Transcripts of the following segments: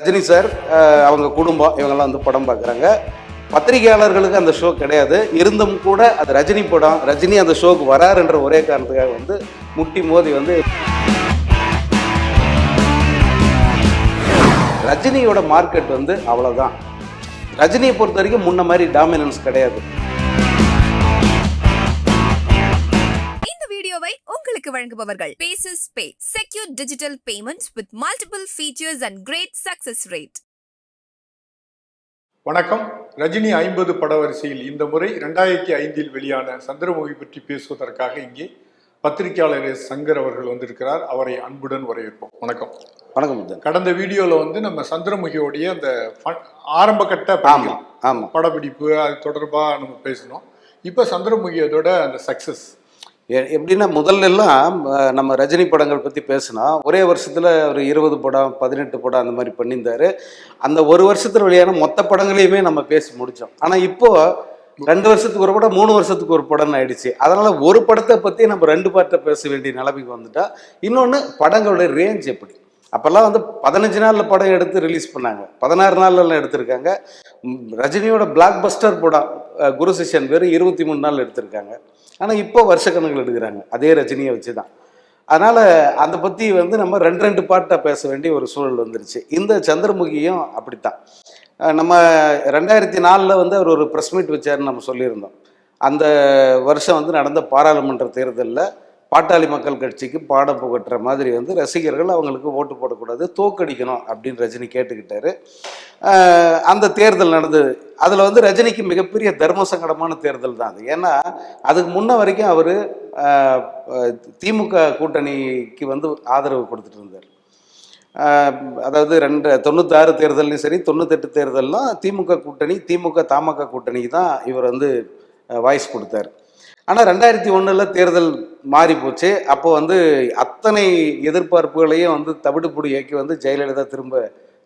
Rajini sir அவங்க குடும்பம் இவங்கெல்லாம் வந்து படம் பார்க்குறாங்க. பத்திரிகையாளர்களுக்கு அந்த ஷோ கிடையாது. இருந்தும் கூட அது ரஜினி படம், ரஜினி அந்த ஷோக்கு வராருன்ற ஒரே காரணத்துக்காக வந்து முட்டி மோதி வந்து ரஜினியோட மார்க்கெட் வந்து அவ்வளோதான். ரஜினியை பொறுத்த வரைக்கும் முன்ன மாதிரி டாமினன்ஸ் கிடையாது. உங்களுக்கு வழங்குபவர்கள் பேசஸ் பே, secure digital payments with multiple features and great success rate. வணக்கம். ரஜினி 50 பட வரிசையில் இந்த முறை 2005 வெளியான சந்திரமுகி பற்றி பேசுவதற்காக இங்கே பத்திரிகையாளர் சங்கர் அவர்கள் வந்திருக்கிறார். அவரை அன்புடன் வரவேற்போம். வணக்கம். வணக்கம். கடந்த வீடியோல வந்து நம்ம சந்திரமுகியோடைய அந்த ஆரம்ப கட்ட படப்பிடிப்பு அது தொடர்பா நம்ம பேசணும். இப்ப சந்திரமுகியோட அந்த சக்சஸ் எப்படின்னா, முதல்ல எல்லாம் நம்ம ரஜினி படங்கள் பற்றி பேசினா ஒரே வருஷத்தில் ஒரு 20 படம் 18 படம் அந்த மாதிரி பண்ணியிருந்தாரு. அந்த ஒரு வருஷத்தில் வெளியான மொத்த படங்களையுமே நம்ம பேசி முடித்தோம். ஆனால் இப்போது 2 வருஷத்துக்கு ஒரு படம் 3 வருஷத்துக்கு ஒரு படம்னு ஆயிடுச்சு. அதனால் ஒரு படத்தை பற்றி நம்ம 2 பார்ட்டை பேச வேண்டிய நிலைமைக்கு வந்துட்டா. இன்னொன்று, படங்களுடைய ரேஞ்ச் எப்படி. அப்போல்லாம் வந்து 15 நாளில் படம் எடுத்து ரிலீஸ் பண்ணாங்க, 16 நாள்லாம் எடுத்திருக்காங்க. ரஜினியோட பிளாக் பஸ்டர் படம் குரு சிஷ்யன் வெறும் 23 நாள் எடுத்திருக்காங்க. ஆனால் இப்போ வருஷக்கணக்கில் எடுக்கிறாங்க அதே ரஜினியை வச்சு தான். அதனால் அதை பற்றி வந்து நம்ம 2 பார்ட்டாக பேச வேண்டிய ஒரு சூழல் வந்துருச்சு. இந்த சந்திரமுகியும் அப்படித்தான். நம்ம 2004 வந்து அவர் ஒரு ப்ரெஸ் மீட் வச்சாருன்னு நம்ம சொல்லியிருந்தோம். அந்த வருஷம் வந்து நடந்த பாராளுமன்ற தேர்தலில் பாட்டாளி மக்கள் கட்சிக்கு பாடம் புகட்டுற மாதிரி வந்து ரசிகர்கள் அவங்களுக்கு ஓட்டு போடக்கூடாது, தோக்கடிக்கணும் அப்படின்னு ரஜினி கேட்டுக்கிட்டாரு. அந்த தேர்தல் நடந்தது. அதில் வந்து ரஜினிக்கு மிகப்பெரிய தர்ம சங்கடமான தேர்தல் தான் அது. ஏன்னா அதுக்கு முன்ன வரைக்கும் அவர் திமுக கூட்டணிக்கு வந்து ஆதரவு கொடுத்துட்டு இருந்தார். அதாவது 96 தேர்தல்லையும் சரி 98 தேர்தல்லாம் திமுக கூட்டணி, திமுக தமாக கூட்டணிக்கு தான் இவர் வந்து வாய்ஸ் கொடுத்தார். ஆனால் 2001 தேர்தல் மாறி போச்சு. அப்போ வந்து அத்தனை எதிர்பார்ப்புகளையும் வந்து தவிடுபொடி இயக்கி வந்து ஜெயலலிதா திரும்ப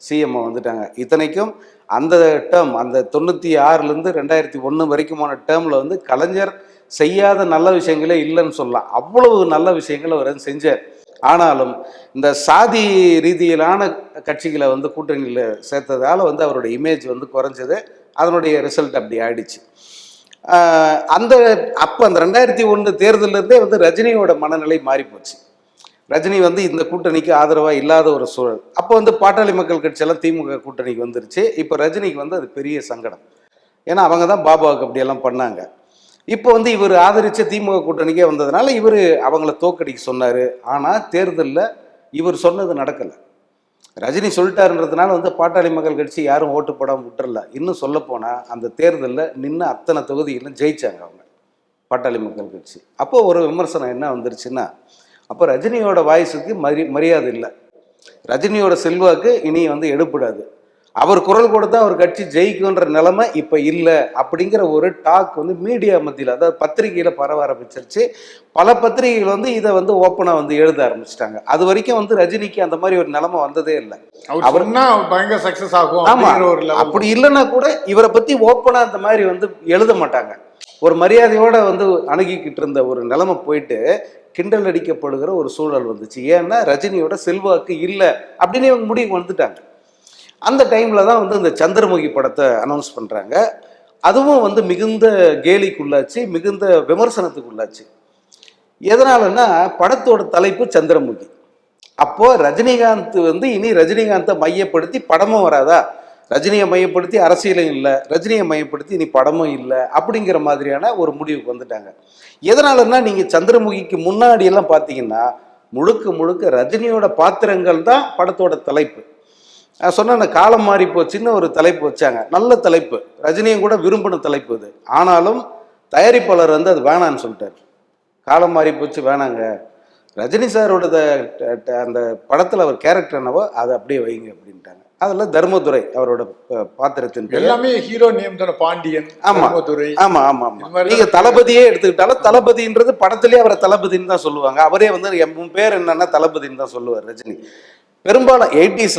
சிஎம் வந்துட்டாங்க. இத்தனைக்கும் அந்த டேர்ம், அந்த 96 2001 வரைக்குமான டேர்மில் வந்து கலைஞர் செய்யாத நல்ல விஷயங்களே இல்லைன்னு சொல்லலாம். அவ்வளவு நல்ல விஷயங்கள் அவர் செஞ்சார். ஆனாலும் இந்த சாதி ரீதியிலான கட்சிகளை வந்து கூட்டணியில் சேர்த்ததால் வந்து அவருடைய இமேஜ் வந்து குறைஞ்சது. அதனுடைய ரிசல்ட் அப்படி ஆயிடுச்சு. அந்த 2001 தேர்தலிருந்தே வந்து ரஜினியோட மனநிலை மாறி போச்சு. ரஜினி வந்து இந்த கூட்டணிக்கு ஆதரவாக இல்லாத ஒரு சூழல். அப்போ வந்து பாட்டாளி மக்கள் கட்சியெல்லாம் திமுக கூட்டணிக்கு வந்துருச்சு. இப்போ ரஜினிக்கு வந்து அது பெரிய சங்கடம். ஏன்னா அவங்க தான் பாபாவுக்கு அப்படியெல்லாம் பண்ணாங்க. இப்போ வந்து இவர் ஆதரித்த திமுக கூட்டணிக்கே வந்ததுனால இவர் அவங்கள தோக்கடிக்க சொன்னார். ஆனால் தேர்தலில் இவர் சொன்னது நடக்கலை. ரஜினி சொல்லிட்டாருன்றதுனால வந்து பாட்டாளி மக்கள் கட்சி யாரும் ஓட்டு போடாமல் விட்டுறல. இன்னும் சொல்லப்போனால் அந்த தேர்தலில் நின்று அத்தனை தொகுதிகளும் ஜெயிச்சாங்க அவங்க பாட்டாளி மக்கள் கட்சி. அப்போது ஒரு விமர்சனம் என்ன வந்துருச்சுன்னா, அப்போ ரஜினியோட வாய்ஸுக்கு மரியாதை இல்லை, ரஜினியோட செல்வாக்கு இனி வந்து எடுப்படாது, அவர் குரல் கொடுத்தா அவர் கட்சி ஜெயிக்குன்ற நிலைமை இப்போ இல்லை அப்படிங்கிற ஒரு டாக் வந்து மீடியா மத்தியில், அதாவது பத்திரிகையில் பரவ ஆரம்பிச்சிருச்சு. பல பத்திரிகைகள் வந்து இதை வந்து ஓப்பனாக வந்து எழுத ஆரம்பிச்சிட்டாங்க. அது வரைக்கும் வந்து ரஜினிக்கு அந்த மாதிரி ஒரு நிலைமை வந்ததே இல்லை. அவர்னா பயங்கர சக்சஸ் ஆகும். ஆமாம், அப்படி இல்லைன்னா கூட இவரை பற்றி ஓப்பனாக அந்த மாதிரி வந்து எழுத மாட்டாங்க. ஒரு மரியாதையோடு வந்து அணுகிக்கிட்டு இருந்த ஒரு நிலைமை போயிட்டு கிண்டல் அடிக்கப்படுகிற ஒரு சூழல் வந்துச்சு. ஏன்னா ரஜினியோட செல்வாக்கு இல்லை அப்படின்னு இவங்க முடிவுக்கு வந்துட்டாங்க. அந்த டைமில் தான் வந்து இந்த சந்திரமுகி படத்தை அனௌன்ஸ் பண்ணுறாங்க. அதுவும் வந்து மிகுந்த கேலிக்குள்ளாச்சு, மிகுந்த விமர்சனத்துக்குள்ளாச்சு. எதனாலன்னா படத்தோட தலைப்பு சந்திரமுகி. அப்போது ரஜினிகாந்த் வந்து இனி ரஜினிகாந்தை மையப்படுத்தி படமும் வராதா, ரஜினியை மையப்படுத்தி அரசியலும் இல்லை, ரஜினியை மையப்படுத்தி இனி படமும் இல்லை அப்படிங்கிற மாதிரியான ஒரு முடிவுக்கு வந்துட்டாங்க. எதனாலன்னா நீங்கள் சந்திரமுகிக்கு முன்னாடியெல்லாம் பார்த்தீங்கன்னா முழுக்க முழுக்க ரஜினியோட பாத்திரங்கள் தான் படத்தோட தலைப்பு. சொன்ன காலம் மாறி போச்சுன்னு ஒரு தலைப்பு வச்சாங்க. நல்ல தலைப்பு, ரஜினியும் கூட விரும்பின தலைப்பு அது. ஆனாலும் தயாரிப்பாளர் வந்து அது வேணான்னு சொல்லிட்டார். காலம் மாறி போச்சு, வேணாங்க, ரஜினி சாரோட அந்த படத்தில் அவர் கேரக்டர் என்னவோ அதை அப்படியே வைங்க அப்படின்ட்டாங்க. அதில் தர்மதுரை அவரோட பாத்திரத்தின் எல்லாமே ஹீரோ நேம் தானே, பாண்டியன். ஆமாம் ஆமாம் ஆமாம் ஆமாம். நீங்கள் தளபதியே எடுத்துக்கிட்டாலும் தளபதின்றது படத்துலேயே அவரை தளபதின்னு தான் சொல்லுவாங்க. அவரே வந்து என் பேர் என்னன்னா தளபதின்னு தான் சொல்லுவார் ரஜினி. பெரும்பாலும் 80s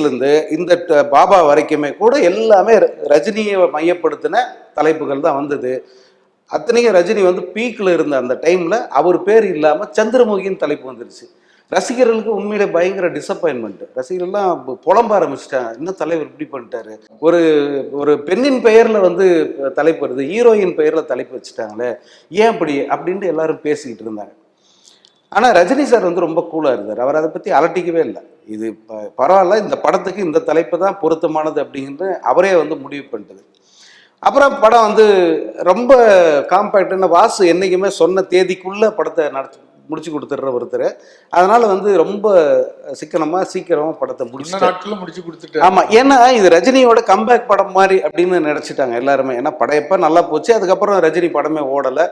இந்த பாபா வரைக்குமே கூட எல்லாமே ரஜினியை மையப்படுத்தின தலைப்புகள் தான் வந்தது. அத்தனைக்கும் ரஜினி வந்து பீக்கில் இருந்த அந்த டைமில் அவர் பேர் இல்லாமல் சந்திரமுகின்னு தலைப்பு வந்துருச்சு. ரசிகர்களுக்கு உண்மையிலே பயங்கர டிசப்பாயின்மெண்ட். ரசிகர்கள்லாம் புலம்ப ஆரம்பிச்சிட்டாங்க, இன்னும் தலைவர் இப்படி பண்ணிட்டாரு. ஒரு ஒரு பெண்ணின் பெயர்ல வந்து தலைப்பு வருது, ஹீரோயின் பெயர்ல தலைப்பு வச்சுட்டாங்களே, ஏன் அப்படி அப்படின்ட்டு எல்லாரும் பேசிக்கிட்டு இருந்தாங்க. ஆனால் ரஜினி சார் வந்து ரொம்ப கூலாக இருந்தார். அவர் அதை பற்றி அலட்டிக்கவே இல்லை. இது பரவாயில்ல, இந்த படத்துக்கு இந்த தலைப்பு தான் பொருத்தமானது அப்படிங்கிறது அவரே வந்து முடிவு பண்ணிட்டது. அப்புறம் படம் வந்து ரொம்ப காம்பேக்டான, வாசு என்றைக்குமே சொன்ன தேதிக்குள்ளே படத்தை முடிச்சு கொடுத்துட்ற ஒருத்தர். அதனால வந்து ரொம்ப சீக்கிரமா படத்தை முடிச்சு கொடுத்துட்டு. ஆமா, ஏன்னா இது ரஜினியோட கம்பேக் படம் மாதிரி அப்படின்னு நினைச்சிட்டாங்க எல்லாருமே. ஏன்னா படம் எப்ப நல்லா போச்சு, அதுக்கப்புறம் ரஜினி படமே ஓடலை.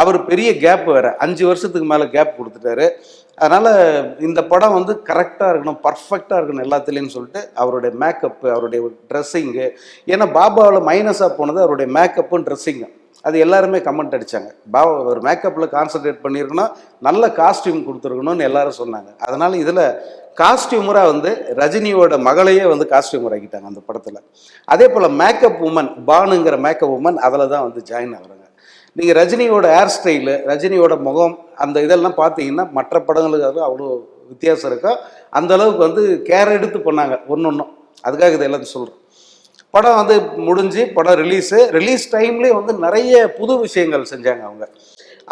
அவர் பெரிய கேப் வேற, 5 வருஷத்துக்கு மேல கேப் கொடுத்துட்டாரு. அதனால இந்த படம் வந்து கரெக்டாக இருக்கணும், பர்ஃபெக்டாக இருக்கணும் எல்லாத்துலேயும் சொல்லிட்டு அவருடைய மேக்கப்பு, அவருடைய ட்ரெஸ்ஸிங்கு. ஏன்னா பாபாவில் மைனஸாக போனது அவருடைய மேக்கப்பும் ட்ரெஸ்ஸிங்கு. அது எல்லாருமே கமெண்ட் அடித்தாங்க. பாபா ஒரு மேக்கப்பில் கான்சன்ட்ரேட் பண்ணியிருக்கணும், நல்ல காஸ்டியூம் கொடுத்துருக்கணும்னு எல்லாரும் சொன்னாங்க. அதனால் இதில் காஸ்டியூமராக வந்து ரஜினியோட மகளையே வந்து காஸ்டியூமர் ஆக்கிட்டாங்க அந்த படத்தில். அதே போல் மேக்கப் உமன், பானுங்கிற மேக்கப் உமன் அதில் தான் வந்து ஜாயின் ஆகுறாங்க. நீங்கள் ரஜினியோட ஹேர் ஸ்டைலு, ரஜினியோட முகம், அந்த இதெல்லாம் பார்த்தீங்கன்னா மற்ற படங்களுக்கு அவ்வளோ வித்தியாசம் இருக்கும். அந்த அளவுக்கு வந்து கேர் எடுத்து பண்ணாங்க ஒன்றும். அதுக்காக இதை எல்லாத்தையும் சொல்கிறேன். படம் வந்து முடிஞ்சு படம் ரிலீஸ் டைம்லேயே வந்து நிறைய புது விஷயங்கள் செஞ்சாங்க அவங்க.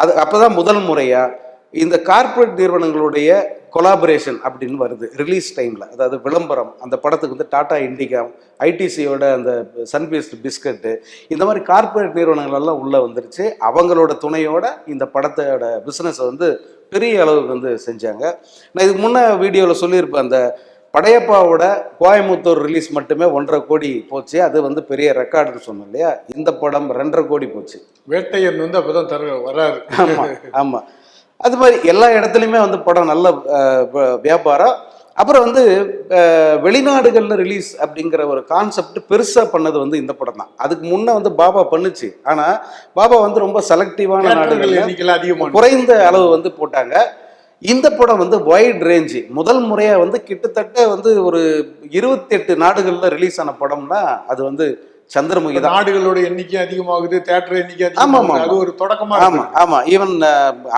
அது அப்போ தான் முதல் முறையாக இந்த கார்ப்பரேட் நிறுவனங்களுடைய கொலாபரேஷன் அப்படின்னு வருது ரிலீஸ் டைமில். அதாவது விளம்பரம், அந்த படத்துக்கு வந்து டாடா இண்டிகா, ஐடிசியோட அந்த சன்பேஸ்ட் பிஸ்கட்டு, இந்த மாதிரி கார்ப்பரேட் நிறுவனங்களெல்லாம் உள்ளே வந்துருச்சு. அவங்களோட துணையோட இந்த படத்தோட பிஸ்னஸை வந்து பெரிய அளவுக்கு வந்து செஞ்சாங்க. நான் இதுக்கு முன்னே வீடியோவில் சொல்லியிருப்பேன், அந்த படையப்பாவோட கோயம்புத்தூர் ரிலீஸ் மட்டுமே 1.5 கோடி போச்சு. அது வந்து பெரிய ரெக்கார்டுன்னு சொன்னோம் இல்லையா. இந்த படம் 2.5 கோடி போச்சு. வேட்டையன் வந்து அப்போதான் வராரு. ஆமாம் ஆமாம், அது மாதிரி எல்லா இடத்துலையுமே வந்து படம் நல்ல வியாபாரம். அப்புறம் வந்து வெளிநாடுகளில் ரிலீஸ் அப்படிங்கிற ஒரு கான்செப்ட் பெருசாக பண்ணது வந்து இந்த படம் தான். அதுக்கு முன்னே வந்து பாபா பண்ணுச்சு, ஆனால் பாபா வந்து ரொம்ப செலக்டிவான நாடுகள் குறைந்த அளவு வந்து போட்டாங்க. இந்த படம் வந்து வைட் ரேஞ்சு, முதல் முறையாக வந்து கிட்டத்தட்ட வந்து ஒரு 28 நாடுகளில் ரிலீஸ் ஆன படம்னா அது வந்து சந்திரமுகி தான். நாடுகளோட எண்ணிக்கை அதிகமாகுது, தியேட்டர் எண்ணிக்கை அதிகமாகுது. அது ஒரு தொடக்கமாக. ஆமாம், ஈவன்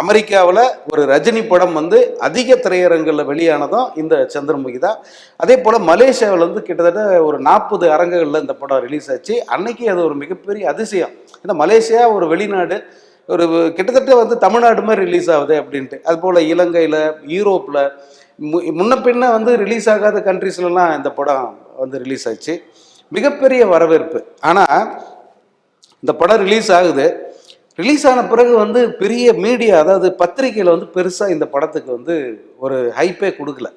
அமெரிக்காவில் ஒரு ரஜினி படம் வந்து அதிக திரையரங்கில் வெளியானதும் இந்த சந்திரமுகி தான். அதே போல் மலேசியாவில் வந்து கிட்டத்தட்ட ஒரு 40 அரங்குகளில் இந்த படம் ரிலீஸ் ஆச்சு. அன்னைக்கு அது ஒரு மிகப்பெரிய அதிசயம். ஏன்னா மலேசியா ஒரு வெளிநாடு, ஒரு கிட்டத்தட்ட வந்து தமிழ்நாடு மாதிரி ரிலீஸ் ஆகுது அப்படின்ட்டு. அதுபோல் இலங்கையில், யூரோப்பில், முன்ன பின்ன வந்து ரிலீஸ் ஆகாத கண்ட்ரீஸ்லாம் இந்த படம் வந்து ரிலீஸ் ஆச்சு. மிகப்பெரிய வரவேற்பு. ஆனால் இந்த படம் ரிலீஸ் ஆகுது, ரிலீஸ் ஆன பிறகு வந்து பெரிய மீடியா, அதாவது பத்திரிகையில் வந்து பெருசாக இந்த படத்துக்கு வந்து ஒரு ஹைப்பே கொடுக்கல.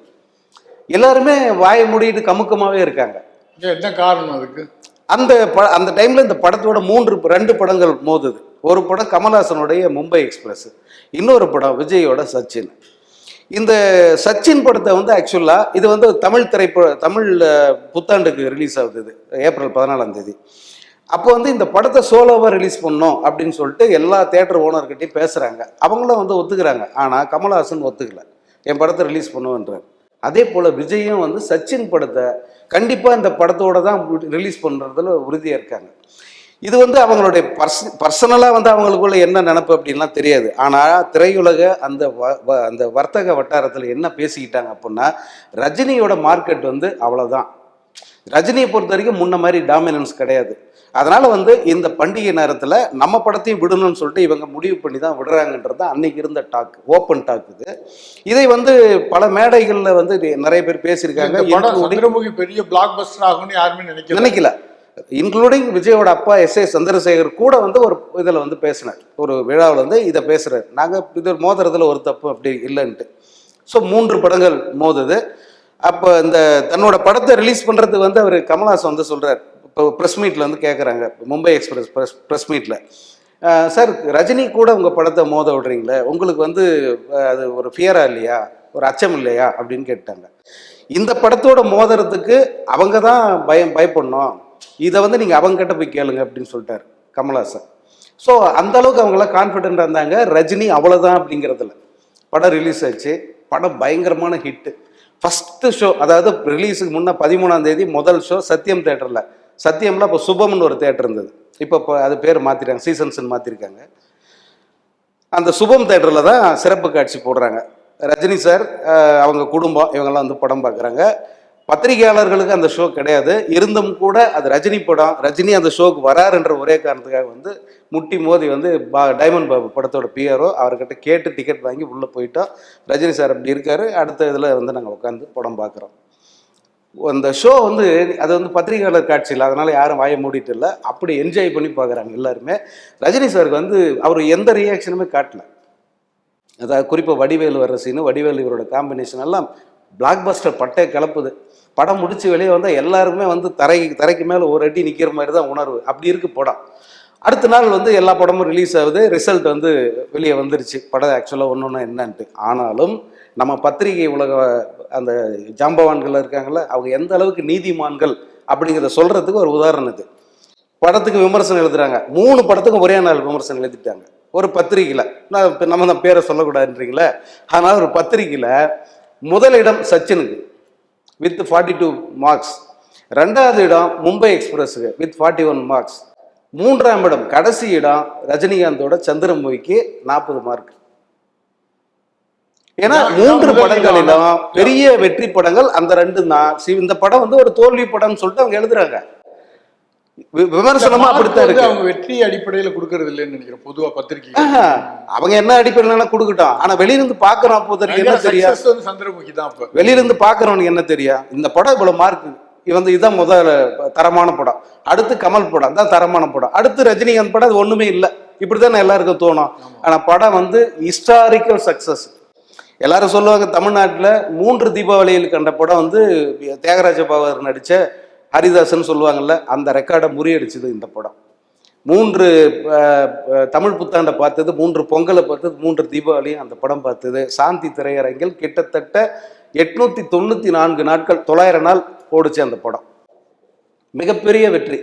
எல்லாருமே வாயை மூடிட்டு கமுக்கமாகவே இருக்காங்க. என்ன காரணம் அதுக்கு? அந்த டைமில் இந்த படத்தோட 2 படங்கள் மோதுது. ஒரு படம் கமல்ஹாசனுடைய மும்பை எக்ஸ்பிரஸ், இன்னொரு படம் விஜயோட சச்சின். இந்த சச்சின் படத்தை வந்து ஆக்சுவலாக இது வந்து தமிழ் புத்தாண்டுக்கு ரிலீஸ் ஆகுது, இது ஏப்ரல் 14ஆம் தேதி. அப்போ வந்து இந்த படத்தை சோலோவாக ரிலீஸ் பண்ணோம் அப்படின்னு சொல்லிட்டு எல்லா தியேட்டர் ஓனர்கிட்டையும் பேசுகிறாங்க. அவங்களும் வந்து ஒத்துக்கிறாங்க. ஆனால் கமல்ஹாசன் ஒத்துக்கல, என் படத்தை ரிலீஸ் பண்ணுவேன்றார். அதே போல் விஜயும் வந்து சச்சின் படத்தை கண்டிப்பாக இந்த படத்தோடு தான் ரிலீஸ் பண்ணுறதுல உறுதியாக இருக்காங்க. இது வந்து அவங்களுடைய பர்சனலாக வந்து அவங்களுக்குள்ள என்ன நினப்பு அப்படின்லாம் தெரியாது. ஆனால் திரையுலக அந்த வர்த்தக வட்டாரத்தில் என்ன பேசிக்கிட்டாங்க அப்படின்னா, ரஜினியோட மார்க்கெட் வந்து அவ்வளோதான், ரஜினியை பொறுத்த வரைக்கும் முன்ன மாதிரி டாமினன்ஸ் கிடையாது. அதனால் வந்து இந்த பண்டிகை நேரத்தில் நம்ம படத்தையும் விடணும்னு சொல்லிட்டு இவங்க முடிவு பண்ணி தான் விடுறாங்கன்றது தான் அன்னைக்கு இருந்த டாக், ஓப்பன் டாக் இது. இதை வந்து பல மேடைகளில் வந்து நிறைய பேர் பேசியிருக்காங்க. பெரிய பிளாக் பஸ்டர் ஆகும்னு யாருமே நினைக்கல, இன்க்ளூடிங் விஜயோட அப்பா S.A. சந்திரசேகர் கூட வந்து ஒரு இதில் வந்து பேசினார், ஒரு விழாவில் வந்து இதை பேசுகிறார். நாங்கள் இது மோதுறதுல ஒரு தப்பு அப்படி இல்லைன்ட்டு. ஸோ 3 படங்கள் மோதுது. அப்போ இந்த தன்னோட படத்தை ரிலீஸ் பண்ணுறதுக்கு வந்து அவர் கமல்ஹாசன் வந்து சொல்கிறார். இப்போ ப்ரெஸ் மீட்டில் வந்து கேட்குறாங்க, மும்பை எக்ஸ்பிரஸ் ப்ரெஸ் மீட்டில், சார் ரஜினி கூட உங்கள் படத்தை மோத விடுறீங்களே, உங்களுக்கு வந்து அது ஒரு ஃபியராக இல்லையா, ஒரு அச்சம் இல்லையா அப்படின்னு கேட்டாங்க. இந்த படத்தோட மோதுறதுக்கு அவங்க தான் பயப்படணும், இதை வந்து நீங்கள் அவங்ககிட்ட போய் கேளுங்க அப்படின்னு சொல்லிட்டார் கமல்ஹாசன். ஸோ அந்த அளவுக்கு அவங்களாம் கான்ஃபிடென்ட்டாக இருந்தாங்க. ரஜினி அவ்வளோதான் அப்படிங்கிறதுல. படம் ரிலீஸ் ஆச்சு, படம் பயங்கரமான ஹிட்டு. ஃபஸ்ட்டு ஷோ, அதாவது ரிலீஸுக்கு முன்னே 13ஆம் தேதி முதல் ஷோ சத்யம் தேட்டரில். சத்யமில் இப்போ சுபம்னு ஒரு தேட்டர் இருந்தது, இப்போ அது பேர் மாற்றிட்டாங்க, சீசன்ஸ்ன்னு மாற்றிருக்காங்க. அந்த சுபம் தேட்டரில் தான் சிறப்பு காட்சி போடுறாங்க. ரஜினி சார் அவங்க குடும்பம் இவங்கெல்லாம் வந்து படம் பார்க்குறாங்க. பத்திரிகையாளர்களுக்கு அந்த ஷோ கிடையாது. இருந்தும் கூட அது ரஜினி படம், ரஜினி அந்த ஷோக்கு வராருன்ற ஒரே காரணத்துக்காக வந்து முட்டி மோதி வந்து டைமண்ட் பாபு படத்தோட பிஆர்ஓ அவர்கிட்ட கேட்டு டிக்கெட் வாங்கி உள்ளே போயிட்டோம். ரஜினி சார் அப்படி இருக்காரு. அடுத்த இதில் வந்து நாங்கள் உட்காந்து படம் பார்க்குறோம். அந்த ஷோ வந்து அது வந்து பத்திரிகையாளர் காட்சி இல்லை, அதனால யாரும் வாய மூடிட்டு இல்லை. அப்படி என்ஜாய் பண்ணி பார்க்குறாங்க எல்லாருமே. ரஜினி சாருக்கு வந்து அவர் எந்த ரியாக்ஷனுமே காட்டல. அதாவது குறிப்பாக வடிவேலு வர்ற சீனு, வடிவேலு இவரோட காம்பினேஷன் எல்லாம் பிளாக் பஸ்டர் பட்டே கலப்புது. படம் முடிச்சு வெளியே வந்தால் எல்லாருக்குமே வந்து தரைக்கு மேலே ஒரு அடி நிற்கிற மாதிரி தான் உணர்வு. அப்படி இருக்கு படம். அடுத்த நாள் வந்து எல்லா படமும் ரிலீஸ் ஆகுது. ரிசல்ட் வந்து வெளியே வந்துருச்சு. படம் ஆக்சுவலாக ஒன்று என்னன்ட்டு. ஆனாலும் நம்ம பத்திரிகை உலக அந்த ஜாம்பவான்கள் இருக்காங்கல்ல, அவங்க எந்த அளவுக்கு நீதிமான்கள் அப்படிங்கிறத சொல்கிறதுக்கு ஒரு உதாரணம் இது. படத்துக்கு விமர்சனம் எழுதுறாங்க. 3 படத்துக்கும் ஒரே நாள் விமர்சனம் எழுதிட்டாங்க ஒரு பத்திரிகையில். நான் இப்போ நம்ம தான் பேரை சொல்லக்கூடாதுன்றீங்களே. அதனால் ஒரு பத்திரிகையில் முதலிடம் சச்சினுக்கு வித் 42 மார்க்ஸ், 2வது இடம் மும்பை எக்ஸ்பிரஸுக்கு வித் 41 மார்க்ஸ், 3ஆம் இடம் கடைசி இடம் ரஜினிகாந்தோட சந்திரமுகிக்கு 40 மார்க். ஏன்னா 3 படங்களிலும் பெரிய வெற்றி படங்கள் அந்த 2 தான். இந்த படம் வந்து ஒரு தோல்வி படம்னு சொல்லிட்டு அவங்க எழுதுறாங்க. விமர்சனமா அப்படித்தான் இருக்கு. அவங்க வெற்றி அடிப்படையில கொடுக்கறது இல்லைன்னு நினைக்கிறேன் பொதுவா பத்திரிகை. அவங்க என்ன அடிப்படையில கொடுக்கட்டும். ஆனா வெளியிருந்து பாக்குறோம் அப்போதைக்கு என்ன தெரியும், சந்திரமுகி தான். வெளியிருந்து பாக்குறவனுக்கு என்ன தெரியும், இந்த படம் இவ்வளவு மார்க் வந்து இதுதான் முதல் தரமான படம், அடுத்து கமல் படம் தான் தரமான படம், அடுத்து ரஜினிகாந்த் படம் அது ஒண்ணுமே இல்லை, இப்படித்தானே எல்லாருக்கும் தோணும். ஆனா படம் வந்து ஹிஸ்டாரிக்கல் சக்சஸ். எல்லாரும் சொல்லுவாங்க தமிழ்நாட்டில் 3 தீபாவளியில் கண்ட படம் வந்து தியாகராஜ பாகவதர் நடிச்ச ஹரிதாசன் சொல்லுவாங்கல்ல, அந்த ரெக்கார்டை முறியடிச்சது இந்த படம். 3 தமிழ் புத்தாண்டை பார்த்தது, 3 பொங்கலை பார்த்தது, 3 தீபாவளி அந்த படம் பார்த்தது. சாந்தி திரையரங்கில் கிட்டத்தட்ட 894 நாட்கள் 900 நாள் ஓடிச்சு அந்த படம். மிகப்பெரிய வெற்றி.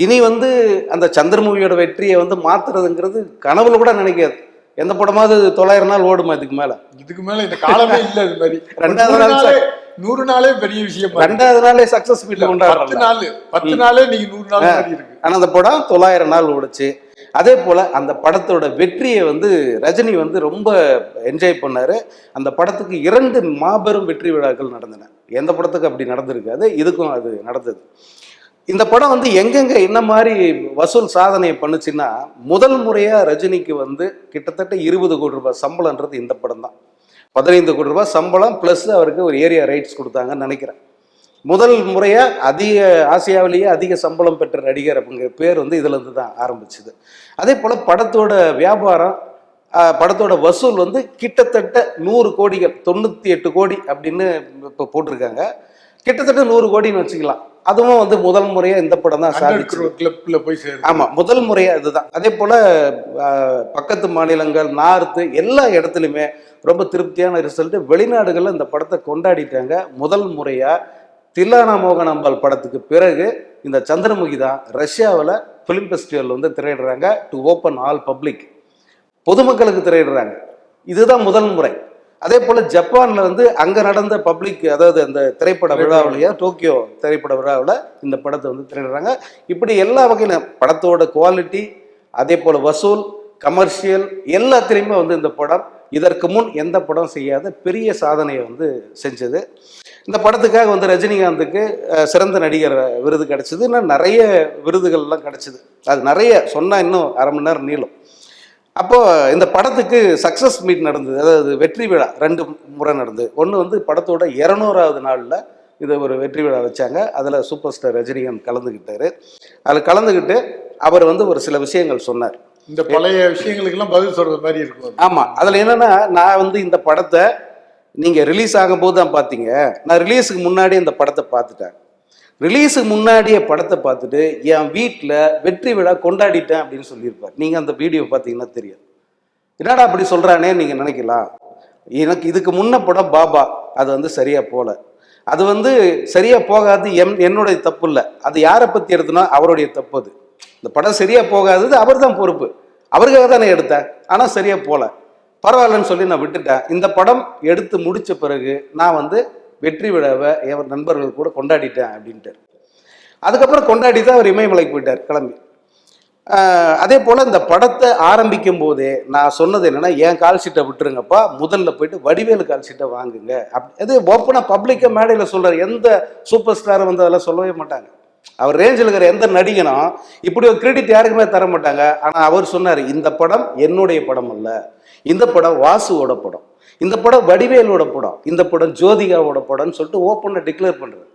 இனி வந்து அந்த சந்திரமுகியோட வெற்றியை வந்து மாத்துறதுங்கிறது கனவுல கூட நினைக்காது. எந்த படமாவது 900 நாள் ஓடுமா இதுக்கு மேல இந்த காலமே இல்ல. இது மாதிரி 2வது நாள் 100 நாளே பெரிய விஷயம். 2வது நாளே சக்சஸ் மீட் கொண்டாடுறாங்க. 10 நாளே நீங்க 100 நாள் மாதிரி இருக்கு. ஆனா அந்த படம் 900 நாள் ஓடுச்சு. அதே போல அந்த படத்தோட வெற்றியை வந்து ரஜினி வந்து ரொம்ப என்ஜாய் பண்ணாரு. அந்த படத்துக்கு 2 மாபெரும் வெற்றி விழாக்கள் நடந்தன. எந்த படத்துக்கு அப்படி நடந்திருக்காது, இதுக்கும் அது நடந்தது. இந்த படம் வந்து எங்கெங்க என்ன மாதிரி வசூல் சாதனையை பண்ணுச்சுன்னா, முதல் முறையா ரஜினிக்கு வந்து கிட்டத்தட்ட 20 கோடி ரூபாய் சம்பளம்ன்றது இந்த படம் தான். 15 கோடி ரூபாய் சம்பளம் பிளஸ் அவருக்கு ஒரு ஏரியா ரைட்ஸ் கொடுத்தாங்கன்னு நினைக்கிறேன். முதல் முறையா ஆசியாவிலேயே அதிக சம்பளம் பெற்ற நடிகர் அப்படிங்கிற பேர் வந்து இதுல இருந்து தான் ஆரம்பிச்சுது. அதே போல படத்தோட வியாபாரம், படத்தோட வசூல் வந்து கிட்டத்தட்ட 100 கோடிகள், 98 கோடி அப்படின்னு இப்போ போட்டிருக்காங்க. கிட்டத்தட்ட 100 கோடின்னு வச்சுக்கலாம். அதுவும் வந்து முதல் முறையா இந்த படம் தான் சாதிச்சு. ஆமா, முதல் முறையா இதுதான். அதே போல பக்கத்து மாநிலங்கள், நார்த்து எல்லா இடத்துலையுமே ரொம்ப திருப்தியான ரிசல்ட். வெளிநாடுகள்ல இந்த படத்தை கொண்டாடிட்டாங்க. முதல் முறையா தில்லானா மோகன் அம்பாள் படத்துக்கு பிறகு இந்த சந்திரமுகி தான் ரஷ்யாவில் ஃபிலிம் ஃபெஸ்டிவல் வந்து திரையிடுறாங்க. டு ஓப்பன் ஆல் பப்ளிக், பொதுமக்களுக்கு திரையிடுறாங்க. இதுதான் முதல் முறை. அதே போல ஜப்பான்ல வந்து அங்க நடந்த பப்ளிக், அதாவது அந்த திரைப்பட விழாவிலேயே, டோக்கியோ திரைப்பட விழாவில் இந்த படத்தை வந்து திரையிடுறாங்க. இப்படி எல்லா வகையிலும் படத்தோட குவாலிட்டி, அதே போல வசூல், கமர்ஷியல் எல்லாத்திலையுமே வந்து இந்த படம் இதற்கு முன் எந்த படம் செய்யாத பெரிய சாதனையை வந்து செஞ்சது. இந்த படத்துக்காக வந்து ரஜினிகாந்துக்கு சிறந்த நடிகர் விருது கிடைச்சது. இன்னும் நிறைய விருதுகள்லாம் கிடைச்சிது. அது நிறைய சொன்னா இன்னும் அரை மணி நேரம் நீளும். அப்போ இந்த படத்துக்கு சக்சஸ் மீட் நடந்தது, அதாவது வெற்றி விழா 2 முறை நடந்தது. ஒன்று வந்து படத்தோட 200வது நாளில் இது ஒரு வெற்றி விழா வச்சாங்க. அதில் சூப்பர் ஸ்டார் ரஜினிகாந்த் கலந்துக்கிட்டாரு. அதில் கலந்துக்கிட்டு அவர் வந்து ஒரு சில விஷயங்கள் சொன்னார். இந்த பழைய விஷயங்களுக்கெல்லாம் பதில் சொல்றது மாதிரி இருக்கும். ஆமாம், அதில் என்னன்னா, நான் வந்து இந்த படத்தை நீங்கள் ரிலீஸ் ஆகும்போது தான் பார்த்தீங்க. நான் ரிலீஸுக்கு முன்னாடியே இந்த படத்தை பார்த்துட்டேன். ரிலீஸுக்கு முன்னாடியே படத்தை பார்த்துட்டு என் வீட்டில் வெற்றி விழா கொண்டாடிட்டேன் அப்படின்னு சொல்லியிருப்பார். நீங்கள் அந்த வீடியோ பார்த்தீங்கன்னா தெரியும். என்னடா அப்படி சொல்கிறானே நீங்கள் நினைக்கலாம். எனக்கு இதுக்கு முன்ன படம் பாபா, அது வந்து சரியாக போகல. அது வந்து சரியாக போகாது என்னுடைய தப்பு இல்லை. அது யாரை பற்றி எடுத்துனா அவருடைய தப்பு. அது இந்த படம் சரியாக போகாதது அவர் தான் பொறுப்பு. அவருக்காக தான் நான் எடுத்தேன், ஆனால் சரியாக போகல, பரவாயில்லன்னு சொல்லி நான் விட்டுட்டேன். இந்த படம் எடுத்து முடித்த பிறகு நான் வந்து வெற்றி விழாவை என் நண்பர்கள் கூட கொண்டாடிட்டேன் அப்படின்ட்டு. அதுக்கப்புறம் கொண்டாடி தான் அவர் இமயமலைக்கு போயிட்டார் கிளம்பி. அதே போல் இந்த படத்தை ஆரம்பிக்கும் போதே நான் சொன்னது என்னென்னா, என் கால் ஷீட்டை விட்டுருங்கப்பா, முதல்ல போயிட்டு வடிவேலு கால் ஷீட்டை வாங்குங்க. அது ஓப்பனாக பப்ளிக்காக மேடையில் சொல்கிறார். எந்த சூப்பர் ஸ்டாரும் வந்து அதெல்லாம் சொல்லவே மாட்டாங்க. அவர் ரேஞ்சில் இருக்கிற எந்த நடிகனும் இப்படி ஒரு கிரெடிட் யாருக்குமே தர மாட்டாங்க. ஆனால் அவர் சொன்னார், இந்த படம் என்னுடைய படம் அல்ல, இந்த படம் வாசுவோட படம், இந்த படம் வடிவேலோட படம், இந்த படம் ஜோதிகாவோட படம்னு சொல்லிட்டு ஓப்பனாக டிக்ளேர் பண்ணுறது.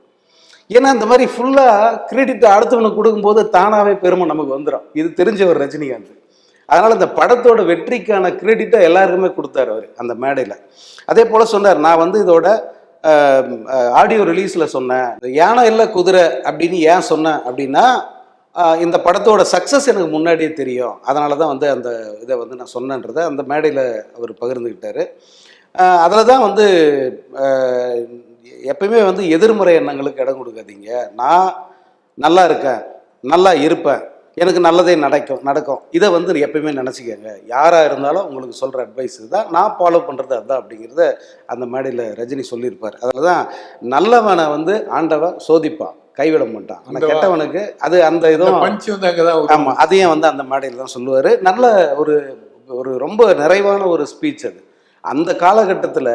ஏன்னா இந்த மாதிரி ஃபுல்லாக கிரெடிட் அடுத்தவனுக்கு கொடுக்கும்போது தானாகவே பெருமை நமக்கு வந்துடும். இது தெரிஞ்சவர் ரஜினிகாந்த். அதனால் இந்த படத்தோட வெற்றிக்கான கிரெடிட்டை எல்லாருக்குமே கொடுத்தாரு அவர் அந்த மேடையில். அதே போல் சொன்னார், நான் வந்து இதோட ஆடியோ ரிலீஸில் சொன்னேன், யானை இல்லை குதிரை அப்படின்னு ஏன் சொன்னேன் அப்படின்னா, இந்த படத்தோட சக்ஸஸ் எனக்கு முன்னாடியே தெரியும், அதனால தான் வந்து அந்த இதை வந்து நான் சொன்னேன்றதை அந்த மேடையில் அவர் பகிர்ந்துக்கிட்டார். அதில் தான் வந்து எப்பயுமே வந்து எதிர்மறை எண்ணங்களுக்கு இடம் கொடுக்காதீங்க. நான் நல்லா இருக்கேன், நல்லா இருப்பேன், எனக்கு நல்லதே நடக்கும் இதை வந்து எப்பயுமே நினச்சிக்கங்க. யாராக இருந்தாலும் உங்களுக்கு சொல்கிற அட்வைஸ் தான், நான் ஃபாலோ பண்ணுறது அதுதான் அப்படிங்கிறத அந்த மேடையில் ரஜினி சொல்லியிருப்பார். அதில் தான் நல்லவனை வந்து ஆண்டவன் சோதிப்பான், கைவிட மாட்டான். ஆனால் கெட்டவனுக்கு அது அந்த இதுவும் ஆமாம், அதையும் வந்து அந்த மேடையில் தான் சொல்லுவார். நல்ல ஒரு ஒரு ரொம்ப நிறைவான ஒரு ஸ்பீச் அது. அந்த காலகட்டத்தில்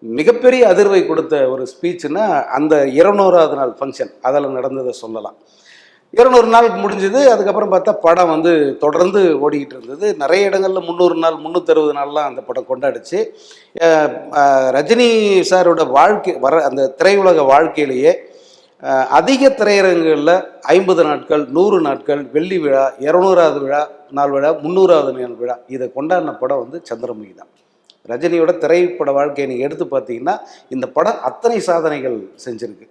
மிகப்பெரிய அதிர்வை கொடுத்த ஒரு ஸ்பீச்சுன்னா அந்த 200வது நாள் ஃபங்க்ஷன் அதில் நடந்ததை சொல்லலாம். 200 நாள் முடிஞ்சது. அதுக்கப்புறம் பார்த்தா படம் வந்து தொடர்ந்து ஓடிக்கிட்டு இருந்தது. நிறைய இடங்களில் 300 நாள் 360 நாள்லாம் அந்த படம் கொண்டாடிச்சு. ரஜினி சாரோட வாழ்க்கை அந்த திரையுலக வாழ்க்கையிலேயே அதிக திரையரங்குகளில் 50 நாட்கள் 100 நாட்கள் வெள்ளி விழா, 200வது நாள் விழா, 300வது நாள் விழா இதை கொண்டாடின படம் வந்து சந்திரமுகி தான். ரஜினியோட திரைப்பட வாழ்க்கையை நீங்கள் எடுத்து பார்த்தீங்கன்னா இந்த படம் அத்தனை சாதனைகள் செஞ்சுருக்கு.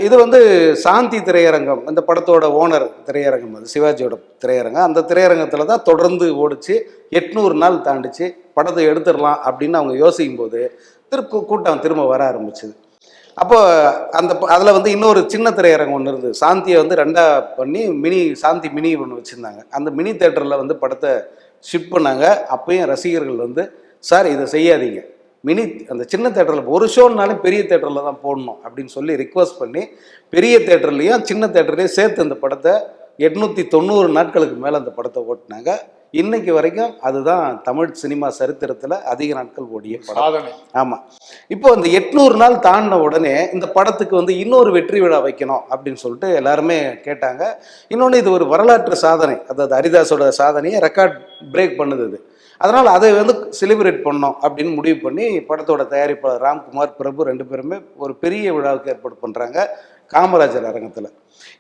இது வந்து சாந்தி திரையரங்கம், இந்த படத்தோட ஓனர் திரையரங்கம், அது சிவாஜியோட திரையரங்கம். அந்த திரையரங்கத்தில் தான் தொடர்ந்து ஓடிச்சு. 800 நாள் தாண்டிச்சு. படத்தை எடுத்துடலாம் அப்படின்னு அவங்க யோசிக்கும் போது கூட்டம் திரும்ப வர ஆரம்பிச்சுது. அப்போ அதில் வந்து இன்னொரு சின்ன திரையரங்கம் ஒன்று இருந்தது. சாந்தியை வந்து 2ஆக பண்ணி சாந்தி மினி ஒன்று வச்சுருந்தாங்க. அந்த மினி தேட்டரில் வந்து படத்தை ஷிஃப்ட் பண்ணாங்க. அப்பயும் ரசிகர்கள் வந்து, சார் இதை செய்யாதீங்க, அந்த சின்ன தேட்டரில் ஒரு ஷோன்னாலும் பெரிய தேட்டரில் தான் போடணும் அப்படின்னு சொல்லி ரிக்வஸ்ட் பண்ணி பெரிய தேட்டர்லேயும் சின்ன தேட்டர்லேயும் சேர்த்து அந்த படத்தை 890 நாட்களுக்கு மேலே அந்த படத்தை ஓட்டினாங்க. இன்னைக்கு வரைக்கும் அதுதான் தமிழ் சினிமா சரித்திரத்தில் அதிக நாட்கள் ஓடிய படம். ஆமாம். இப்போ இந்த 800 நாள் தாண்டின உடனே இந்த படத்துக்கு வந்து இன்னொரு வெற்றி விழா வைக்கணும் அப்படின்னு சொல்லிட்டு எல்லாருமே கேட்டாங்க. இன்னொன்று, இது ஒரு வரலாற்று சாதனை, அதாவது ஹரிதாஸோட சாதனையை ரெக்கார்ட் பிரேக் பண்ணுது இது. அதனால் அதை வந்து செலிப்ரேட் பண்ணோம் அப்படின்னு முடிவு பண்ணி படத்தோட தயாரிப்பாளர் ராம்குமார், பிரபு 2 பேருமே ஒரு பெரிய விழாவுக்கு ஏற்பாடு பண்ணுறாங்க காமராஜர் அரங்கத்தில்.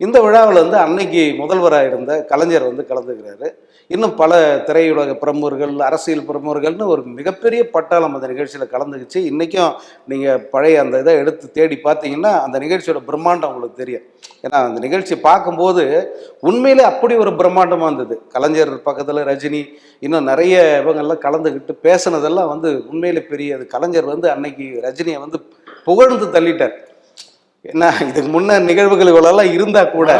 இந்த விழாவில் வந்து அன்னைக்கு முதல்வராக இருந்த கலைஞர் வந்து கலந்துக்கிறாரு. இன்னும் பல திரையுலக பிரமுகர்கள், அரசியல் பிரமுகர்கள்னு ஒரு மிகப்பெரிய பட்டாளம் அந்த நிகழ்ச்சியில் கலந்துக்கிச்சு. இன்றைக்கும் நீங்கள் பழைய அந்த இதை எடுத்து தேடி பார்த்தீங்கன்னா அந்த நிகழ்ச்சியோட பிரம்மாண்டம் உங்களுக்கு தெரியும். ஏன்னா அந்த நிகழ்ச்சியை பார்க்கும்போது உண்மையிலே அப்படி ஒரு பிரம்மாண்டமாக இருந்தது. கலைஞர் பக்கத்தில் ரஜினி, இன்னும் நிறைய இவங்கெல்லாம் கலந்துக்கிட்டு பேசுனதெல்லாம் வந்து உண்மையிலே பெரிய. அது கலைஞர் வந்து அன்னைக்கு ரஜினியை வந்து புகழ்ந்து தள்ளிட்டார். என்ன, இதுக்கு முன்ன நிகழ்வுகள் இவ்வளோலாம் இருந்தால் கூட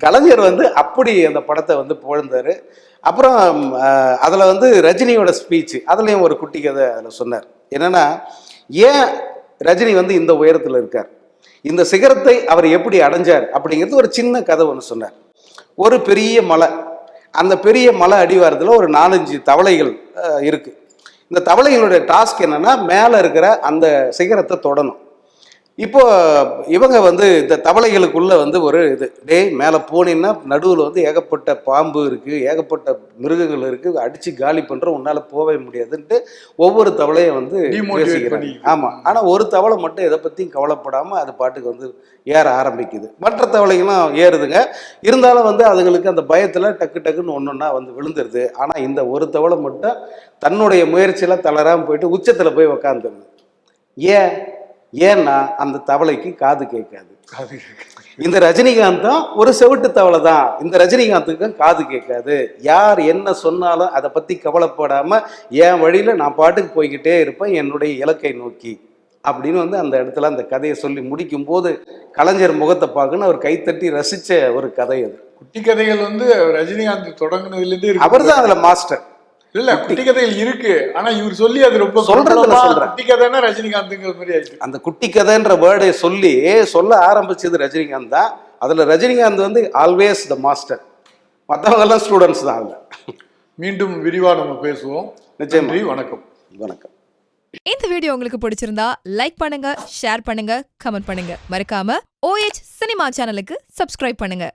கலைஞர் வந்து அப்படி அந்த படத்தை வந்து புகழ்ந்தார். அப்புறம் அதில் வந்து ரஜினியோட ஸ்பீச்சு, அதுலேயும் ஒரு குட்டி கதை அதில் சொன்னார். என்னென்னா, ஏன் ரஜினி வந்து இந்த உயரத்தில் இருக்கார், இந்த சிகரத்தை அவர் எப்படி அடைஞ்சார் அப்படிங்கிறது ஒரு சின்ன கதை ஒன்று சொன்னார். ஒரு பெரிய மலை, அந்த பெரிய மலை அடிவாரத்தில் ஒரு 4-5 தவளைகள் இருக்குது. இந்த தவளைகளுடைய டாஸ்க் என்னென்னா, மேலே இருக்கிற அந்த சிகரத்தை தொடணும். இப்போ இவங்க வந்து இந்த தவளைகளுக்குள்ள வந்து ஒரு இது, மேலே போனீங்கன்னா நடுவில் வந்து ஏகப்பட்ட பாம்பு இருக்குது, ஏகப்பட்ட மிருகங்கள் இருக்குது, அடித்து காலி பண்ணுறோம், உன்னால் போகவே முடியாதுன்ட்டு ஒவ்வொரு தவளையும் வந்து யோசிக்கிறாங்க. ஆமாம். ஆனால் ஒரு தவளை மட்டும் எதை பற்றியும் கவலைப்படாமல் அது பாட்டுக்கு வந்து ஏற ஆரம்பிக்குது. மற்ற தவளைகளும் ஏறுதுங்க. இருந்தாலும் வந்து அதுங்களுக்கு அந்த பயத்தில் டக்கு டக்குன்னு ஒன்றா வந்து விழுந்துருது. ஆனால் இந்த ஒரு தவளை மட்டும் தன்னுடைய முயற்சியில் தளராமல் போயிட்டு உச்சத்தில் போய் உக்காந்துருது. ஏன்னா அந்த தவளைக்கு காது கேட்காது. இந்த ரஜினிகாந்தும் ஒரு செவிட்டு தவளை தான். இந்த ரஜினிகாந்துக்கும் காது கேட்காது. யார் என்ன சொன்னாலும் அதை பற்றி கவலைப்படாமல் என் வழியில் நான் பாட்டுக்கு போய்கிட்டே இருப்பேன் என்னுடைய இலக்கை நோக்கி அப்படின்னு வந்து அந்த இடத்துல அந்த கதையை சொல்லி முடிக்கும் போது கலைஞர் முகத்தை பார்க்கணும் அவர் கைத்தட்டி ரசித்த ஒரு கதை அது. குட்டி கதைகள் வந்து ரஜினிகாந்த் தொடங்கினதுலேருந்து அவர் தான் அதில் மாஸ்டர். இல்ல, குட்டி கதைகள் இருக்கு. ஆனா இவர் சொல்லி அது ரொம்ப சொல்றதுல குட்டி கதைன்னா ரஜினிகாந்த்ங்கிற மாதிரி ஆயிடுச்சு. அந்த குட்டி கதைன்ற வேர்டை சொல்ல ஆரம்பிச்சது ரஜினிகாந்த் தான். அதுல ரஜினிகாந்த் வந்து ஆல்வேஸ் த மாஸ்டர். மற்றவங்கெல்லாம் ஸ்டூடெண்ட்ஸ் தான் அதில். மீண்டும் விரிவா நம்ம பேசுவோம். நிச்சயமா. நன்றி, வணக்கம். வணக்கம். இந்த வீடியோ உங்களுக்கு பிடிச்சிருந்தா லைக் பண்ணுங்க, ஷேர் பண்ணுங்க, கமெண்ட் பண்ணுங்க. மறக்காம OH சினிமா சேனலுக்கு சப்ஸ்கிரைப் பண்ணுங்க.